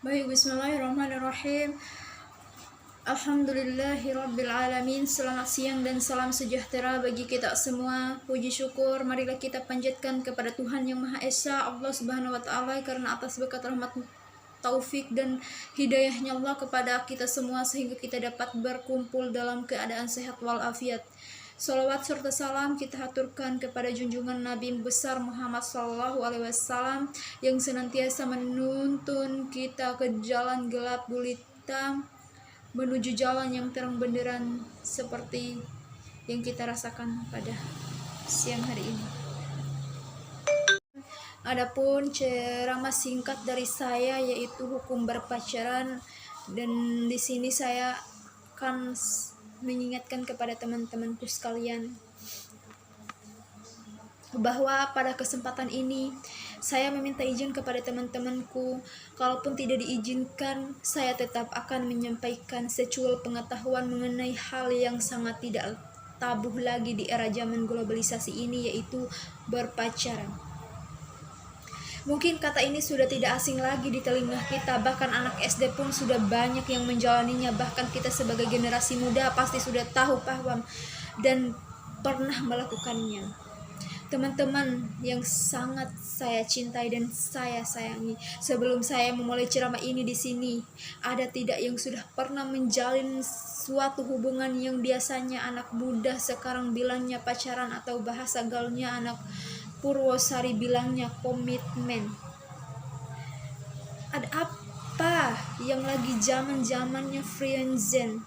Baik, bismillahirrahmanirrahim. Alhamdulillahirrabbilalamin. Selamat siang dan salam sejahtera bagi kita semua. Puji syukur marilah kita panjatkan kepada Tuhan Yang Maha Esa, Allah Subhanahu wa taala, karena atas berkat rahmat, taufik dan hidayahnya Allah kepada kita semua sehingga kita dapat berkumpul dalam keadaan sehat walafiat. Salawat serta salam kita haturkan kepada junjungan Nabi besar Muhammad SAW yang senantiasa menuntun kita ke jalan gelap gulita menuju jalan yang terang benderang seperti yang kita rasakan pada siang hari ini. Adapun ceramah singkat dari saya yaitu hukum berpacaran, dan di sini saya akan mengingatkan kepada teman-temanku sekalian bahwa pada kesempatan ini saya meminta izin kepada teman-temanku, kalaupun tidak diizinkan, saya tetap akan menyampaikan secuil pengetahuan mengenai hal yang sangat tidak tabu lagi di era zaman globalisasi ini, yaitu berpacaran. Mungkin kata ini sudah tidak asing lagi di telinga kita, bahkan anak SD pun sudah banyak yang menjalaninya, bahkan kita sebagai generasi muda pasti sudah tahu, paham, dan pernah melakukannya. Teman-teman yang sangat saya cintai dan saya sayangi, sebelum saya memulai ceramah ini di sini, ada tidak yang sudah pernah menjalin suatu hubungan yang biasanya anak muda sekarang bilangnya pacaran, atau bahasa gaulnya anak Purwosari bilangnya komitmen? Ada apa yang lagi zaman-zamannya friendzone?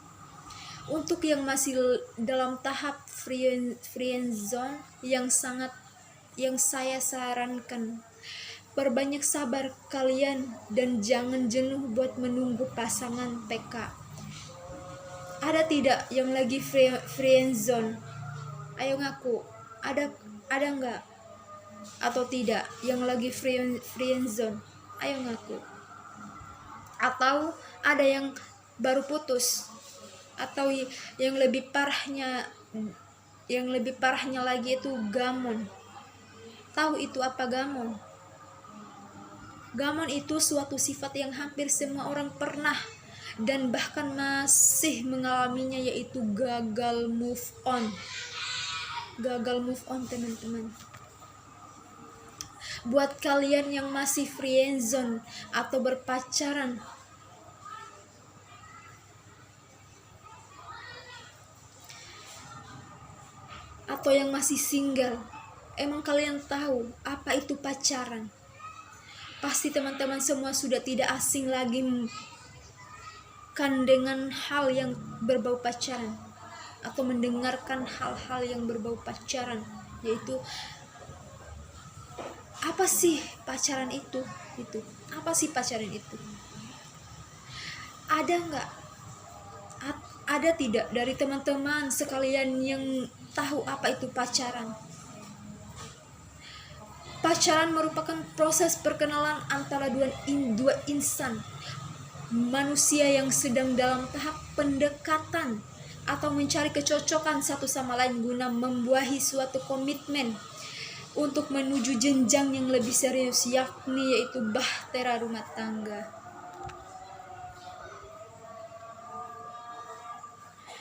Untuk yang masih dalam tahap friendzone, yang saya sarankan, perbanyak sabar kalian dan jangan jenuh buat menunggu pasangan TK. Ada tidak yang lagi friendzone? Ayo ngaku, ada enggak? Atau tidak yang lagi friendzone? Ayo ngaku. Atau ada yang baru putus? Atau yang lebih parahnya lagi itu gamon. Tahu itu apa gamon? Gamon itu suatu sifat yang hampir semua orang pernah dan bahkan masih mengalaminya, yaitu gagal move on. Gagal move on, teman-teman. Buat kalian yang masih friendzone atau berpacaran, atau yang masih single, emang kalian tahu apa itu pacaran? Pasti teman-teman semua sudah tidak asing lagi kan dengan hal yang berbau pacaran, atau mendengarkan hal-hal yang berbau pacaran, yaitu apa sih pacaran itu? Apa sih pacaran itu? Ada nggak? Ada tidak dari teman-teman sekalian yang tahu apa itu pacaran? Pacaran merupakan proses perkenalan antara dua insan, manusia yang sedang dalam tahap pendekatan atau mencari kecocokan satu sama lain guna membuahi suatu komitmen untuk menuju jenjang yang lebih serius, yakni yaitu bahtera rumah tangga.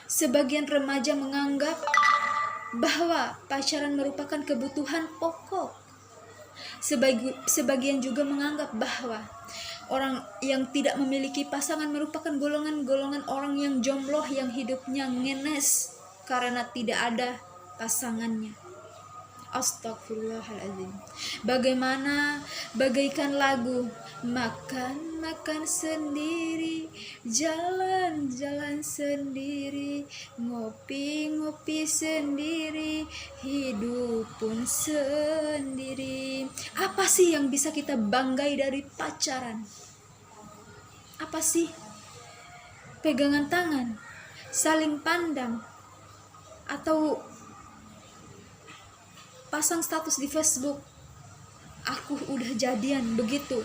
Sebagian remaja menganggap bahwa pacaran merupakan kebutuhan pokok. Sebagian juga menganggap bahwa orang yang tidak memiliki pasangan merupakan golongan-golongan orang yang jomblo, yang hidupnya ngenes karena tidak ada pasangannya. Astagfirullahaladzim. Bagaikan lagu, makan sendiri, jalan sendiri, ngopi sendiri, hidup pun sendiri. Apa sih yang bisa kita banggai dari pacaran? Apa sih? Pegangan tangan, saling pandang, atau pasang status di Facebook, aku udah jadian, begitu.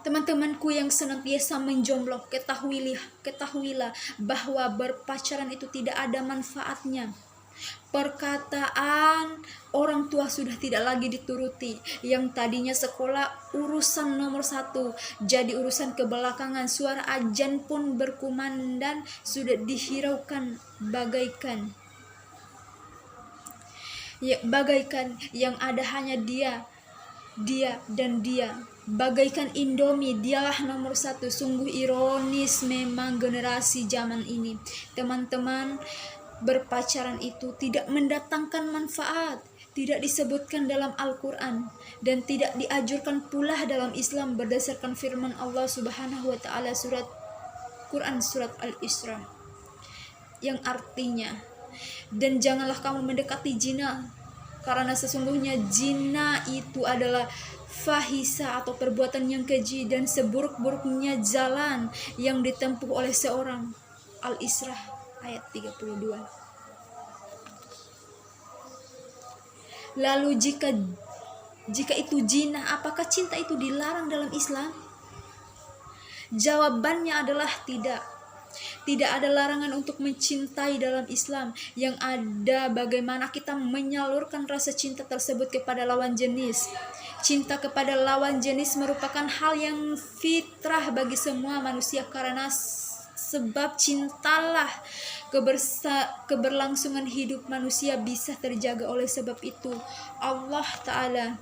Teman-temanku yang senantiasa menjomblo, ketahuilah bahwa berpacaran itu tidak ada manfaatnya. Perkataan orang tua sudah tidak lagi dituruti. Yang tadinya sekolah urusan nomor satu jadi urusan kebelakangan. Suara azan pun berkumandang sudah dihiraukan bagaikan yang ada hanya dia dan dia. Bagaikan Indomie, dialah nomor satu. Sungguh ironis memang generasi zaman ini. Teman-teman, berpacaran itu tidak mendatangkan manfaat, tidak disebutkan dalam Al-Quran, dan tidak dianjurkan pula dalam Islam berdasarkan firman Allah Subhanahu wa Ta'ala surat Quran surat Al-Isra, yang artinya, dan janganlah kamu mendekati zina, karena sesungguhnya zina itu adalah fahisa atau perbuatan yang keji dan seburuk-buruknya jalan yang ditempuh oleh seorang. Al-Isra ayat 32. Lalu jika itu zina, apakah cinta itu dilarang dalam Islam? Jawabannya adalah tidak. Tidak ada larangan untuk mencintai dalam Islam. Yang ada bagaimana kita menyalurkan rasa cinta tersebut kepada lawan jenis. Cinta kepada lawan jenis merupakan hal yang fitrah bagi semua manusia, karena sebab cintalah keberlangsungan hidup manusia bisa terjaga. Oleh sebab itu Allah Ta'ala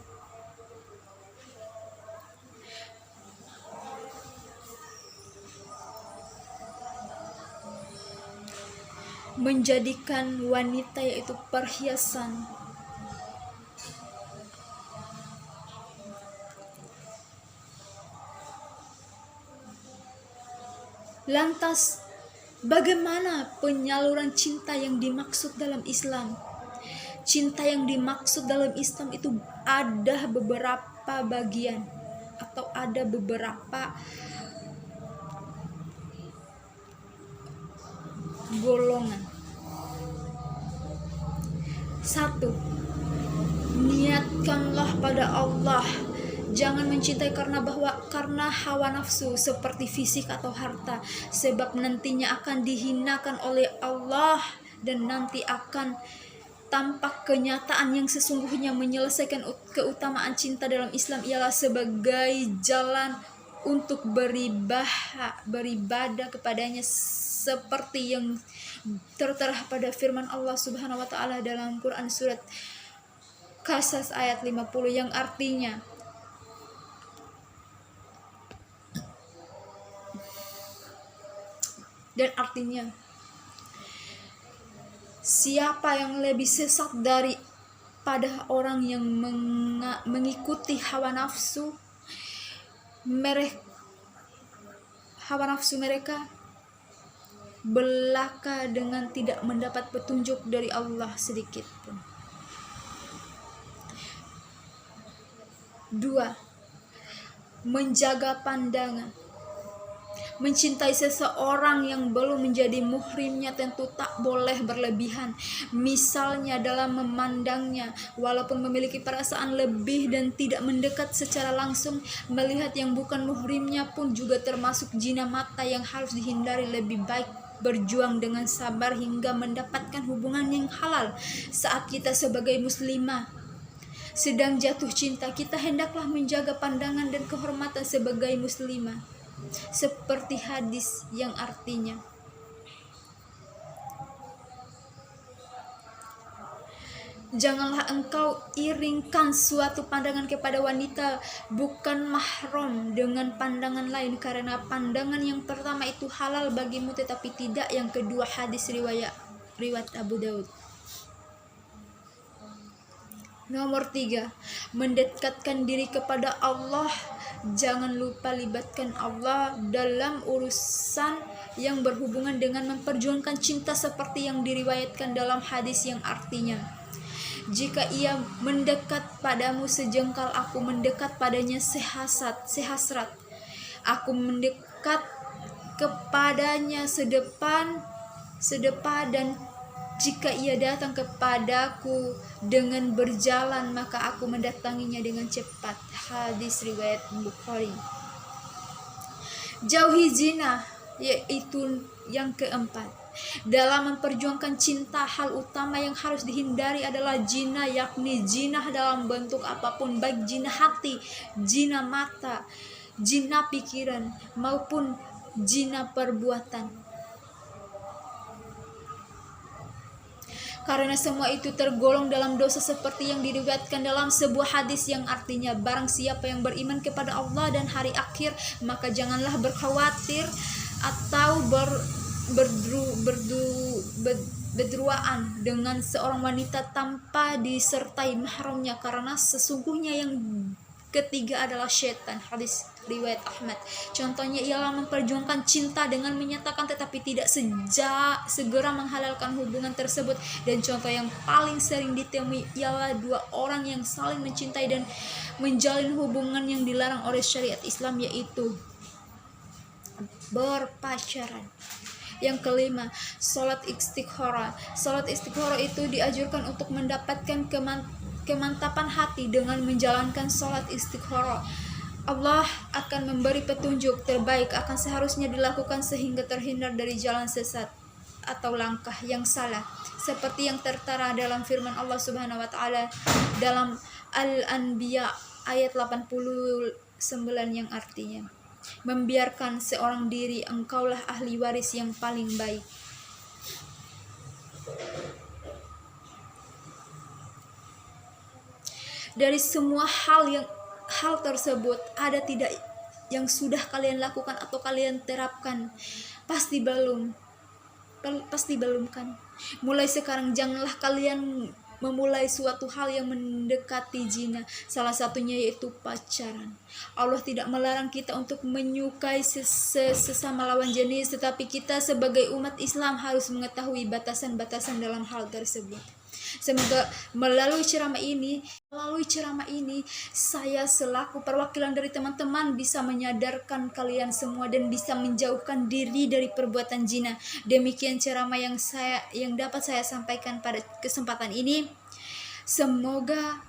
menjadikan wanita yaitu perhiasan. Lantas, bagaimana penyaluran cinta yang dimaksud dalam Islam? Cinta yang dimaksud dalam Islam itu ada beberapa bagian atau ada beberapa golongan. 1. Niatkanlah pada Allah. Jangan mencintai karena hawa nafsu seperti fisik atau harta, sebab nantinya akan dihinakan oleh Allah dan nanti akan tampak kenyataan yang sesungguhnya. Menyelesaikan keutamaan cinta dalam Islam ialah sebagai jalan untuk beribadah kepadanya, seperti yang tertera pada firman Allah Subhanahu wa Ta'ala dalam Quran surat Qasas ayat 50, yang artinya siapa yang lebih sesat daripada orang yang mengikuti hawa nafsu mereka belaka dengan tidak mendapat petunjuk dari Allah sedikit pun. 2. Menjaga pandangan. Mencintai seseorang yang belum menjadi muhrimnya tentu tak boleh berlebihan. Misalnya dalam memandangnya, walaupun memiliki perasaan lebih dan tidak mendekat secara langsung, melihat yang bukan muhrimnya pun juga termasuk zina mata yang harus dihindari. Lebih baik berjuang dengan sabar hingga mendapatkan hubungan yang halal. Saat kita sebagai muslimah sedang jatuh cinta, kita hendaklah menjaga pandangan dan kehormatan sebagai muslimah, seperti hadis yang artinya janganlah engkau iringkan suatu pandangan kepada wanita bukan mahram dengan pandangan lain, karena pandangan yang pertama itu halal bagimu tetapi tidak yang kedua. Hadis riwayat Abu Daud. Nomor 3, mendekatkan diri kepada Allah. Jangan lupa libatkan Allah dalam urusan yang berhubungan dengan memperjuangkan cinta, seperti yang diriwayatkan dalam hadis yang artinya, jika ia mendekat padamu sejengkal, aku mendekat padanya sehasrat. Aku mendekat kepadanya sedepan, dan jika ia datang kepadaku dengan berjalan, maka aku mendatanginya dengan cepat. Hadis riwayat Bukhari. Jauhi zina, yaitu yang keempat. Dalam memperjuangkan cinta, hal utama yang harus dihindari adalah zina, yakni zina dalam bentuk apapun, baik zina hati, zina mata, zina pikiran, maupun zina perbuatan. Karena semua itu tergolong dalam dosa seperti yang diriwayatkan dalam sebuah hadis yang artinya, barang siapa yang beriman kepada Allah dan hari akhir, maka janganlah berkhawatir atau berduaan dengan seorang wanita tanpa disertai mahramnya, karena sesungguhnya yang ketiga adalah syaitan. Hadis riwayat Ahmad. Contohnya ialah memperjuangkan cinta dengan menyatakan tetapi tidak segera menghalalkan hubungan tersebut. Dan contoh yang paling sering ditemui ialah dua orang yang saling mencintai dan menjalin hubungan yang dilarang oleh syariat Islam, yaitu berpacaran. Yang kelima, sholat istikhara. Sholat istikhara itu dianjurkan untuk mendapatkan kemantapan hati dengan menjalankan sholat istikhara. Allah akan memberi petunjuk terbaik akan seharusnya dilakukan sehingga terhindar dari jalan sesat atau langkah yang salah, seperti yang tertera dalam firman Allah Subhanahu wa taala dalam Al-Anbiya ayat 89 yang artinya, membiarkan seorang diri, engkaulah ahli waris yang paling baik. Dari semua hal tersebut, ada tidak yang sudah kalian lakukan atau kalian terapkan? Pasti belum kan? Mulai sekarang janganlah kalian memulai suatu hal yang mendekati zina, salah satunya yaitu pacaran. Allah tidak melarang kita untuk menyukai sesama lawan jenis, tetapi kita sebagai umat Islam harus mengetahui batasan-batasan dalam hal tersebut. Semoga melalui ceramah ini saya selaku perwakilan dari teman-teman bisa menyadarkan kalian semua dan bisa menjauhkan diri dari perbuatan zina. Demikian ceramah yang dapat saya sampaikan pada kesempatan ini. Semoga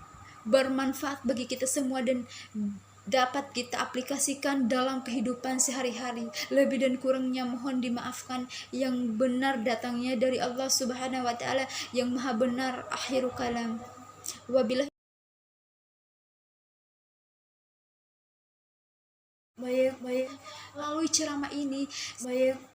bermanfaat bagi kita semua dan dapat kita aplikasikan dalam kehidupan sehari-hari. Lebih dan kurangnya mohon dimaafkan. Yang benar datangnya dari Allah Subhanahu wa taala yang maha benar. Akhirul kalam. Wabillahi. Baik. Melalui ceramah ini